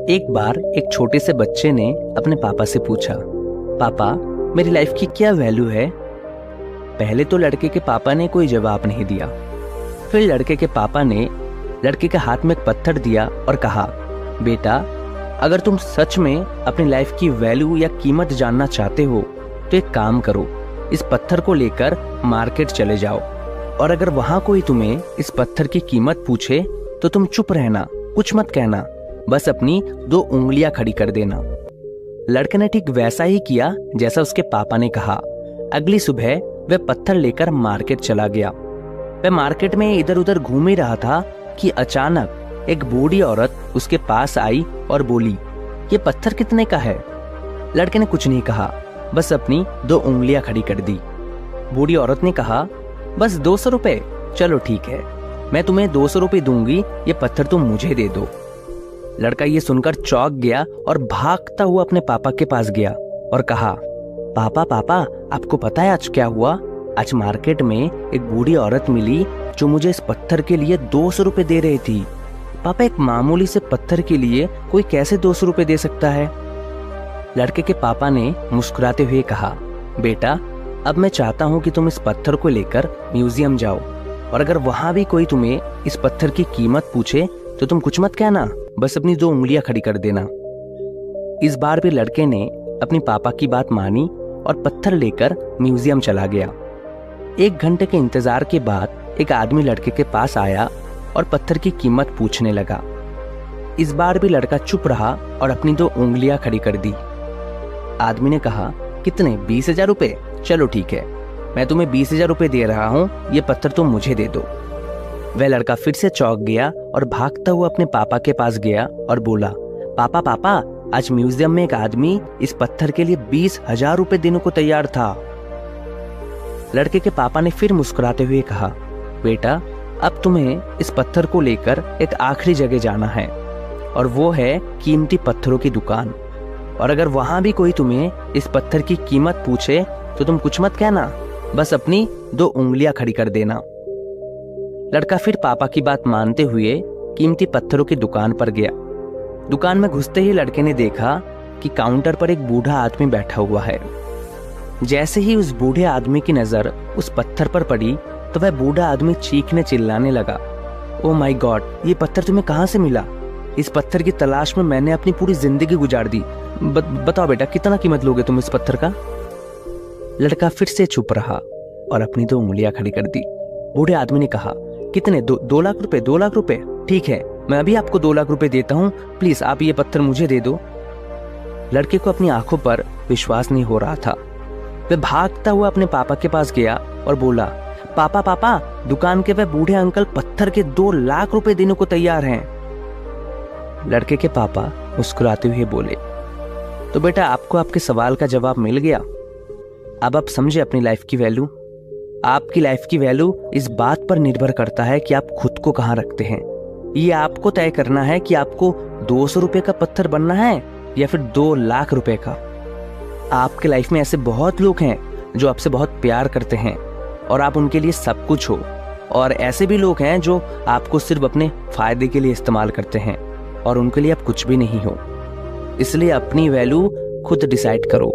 एक बार एक छोटे से बच्चे ने अपने पापा से पूछा, पापा मेरी लाइफ की क्या वैल्यू है। पहले तो लड़के के पापा ने कोई जवाब नहीं दिया। फिर लड़के के पापा ने लड़के के हाथ में एक पत्थर दिया और कहा, बेटा अगर तुम सच में अपनी लाइफ की वैल्यू या कीमत जानना चाहते हो तो एक काम करो, इस पत्थर को लेकर मार्केट चले जाओ और अगर वहां कोई तुम्हें इस पत्थर की कीमत पूछे तो तुम चुप रहना, कुछ मत कहना, बस अपनी 2 उंगलियां खड़ी कर देना। लड़के ने ठीक वैसा ही किया जैसा उसके पापा ने कहा। अगली सुबह वह पत्थर लेकर मार्केट चला गया। वह मार्केट में इधर उधर घूम ही रहा था कि अचानक एक बूढ़ी औरत उसके पास आई और बोली, ये पत्थर कितने का है। लड़के ने कुछ नहीं कहा, बस अपनी 2 उंगलियां खड़ी कर दी। बूढ़ी औरत ने कहा, बस 200 रुपए, चलो ठीक है, मैं तुम्हें 200 रुपए दूंगी, ये पत्थर तुम मुझे दे दो। लड़का ये सुनकर चौंक गया और भागता हुआ अपने पापा के पास गया और कहा, पापा पापा आपको पता है आज क्या हुआ। आज मार्केट में एक बूढ़ी औरत मिली जो मुझे इस पत्थर के लिए 200 रुपए दे रही थी। पापा एक मामूली से पत्थर के लिए कोई कैसे 200 रुपए दे सकता है। लड़के के पापा ने मुस्कुराते हुए कहा, बेटा अब मैं चाहता हूँ कि तुम इस पत्थर को लेकर म्यूजियम जाओ और अगर वहां भी कोई तुम्हें इस पत्थर की कीमत पूछे तो तुम कुछ मत कहना, बस अपनी 2 उंगलियां खड़ी कर देना। इस बार भी लड़के ने अपनी पापा की बात मानी और पत्थर लेकर म्यूजियम चला गया। 1 घंटे के इंतजार के बाद एक आदमी लड़के के पास आया और पत्थर की कीमत पूछने लगा। इस बार भी लड़का चुप रहा और अपनी 2 उंगलियां खड़ी कर दी। आदमी ने कहा, कितने? 20,000 रुपए, चलो ठीक है, मैं तुम्हें 20,000 रुपए दे रहा हूँ, ये पत्थर तुम मुझे दे दो। वह लड़का फिर से चौंक गया और भागता हुआ अपने पापा के पास गया और बोला, पापा पापा आज म्यूजियम में एक आदमी इस पत्थर के लिए 20,000 रुपए देने को तैयार था। लड़के के पापा ने फिर मुस्कुराते हुए कहा, बेटा अब तुम्हें इस पत्थर को लेकर एक आखिरी जगह जाना है और वो है कीमती पत्थरों की दुकान और अगर वहां भी कोई तुम्हें इस पत्थर की कीमत पूछे तो तुम कुछ मत कहना, बस अपनी 2 उंगलियां खड़ी कर देना। लड़का फिर पापा की बात मानते हुए कीमती पत्थरों की दुकान पर गया। दुकान में घुसते ही लड़के ने देखा कि काउंटर पर एक बूढ़ा आदमी बैठा हुआ है। जैसे ही उस बूढ़े आदमी की नजर उस पत्थर पर पड़ी तो वह बूढ़ा आदमी चीखने चिल्लाने लगा, ओ माय गॉड, ये पत्थर तुम्हें कहां से मिला? इस पत्थर की तलाश में मैंने अपनी पूरी जिंदगी गुजार दी। बताओ बेटा, कितना कीमत लोगे तुम इस पत्थर का? लड़का फिर से चुप रहा और अपनी 2 उंगलियां खड़ी कर दी। बूढ़े आदमी ने कहा, कितने? 2 लाख रुपए? 2 लाख रुपए, ठीक है, मैं अभी आपको 2 लाख रुपए देता हूँ, प्लीज आप ये पत्थर मुझे दे दो। लड़के को अपनी आंखों पर विश्वास नहीं हो रहा था। वह भागता हुआ अपने पापा के पास गया और बोला, पापा पापा दुकान के वह बूढ़े अंकल पत्थर के 2 लाख रुपए देने को तैयार हैं। लड़के के पापा मुस्कुराते हुए बोले, तो बेटा आपको आपके सवाल का जवाब मिल गया। अब आप समझे अपनी लाइफ की वैल्यू। आपकी लाइफ की वैल्यू इस बात पर निर्भर करता है कि आप खुद को कहां रखते हैं। ये आपको तय करना है कि आपको 200 रुपए का पत्थर बनना है या फिर 2 लाख रुपए का। आपके लाइफ में ऐसे बहुत लोग हैं जो आपसे बहुत प्यार करते हैं और आप उनके लिए सब कुछ हो, और ऐसे भी लोग हैं जो आपको सिर्फ अपने फायदे के लिए इस्तेमाल करते हैं और उनके लिए आप कुछ भी नहीं हो। इसलिए अपनी वैल्यू खुद डिसाइड करो।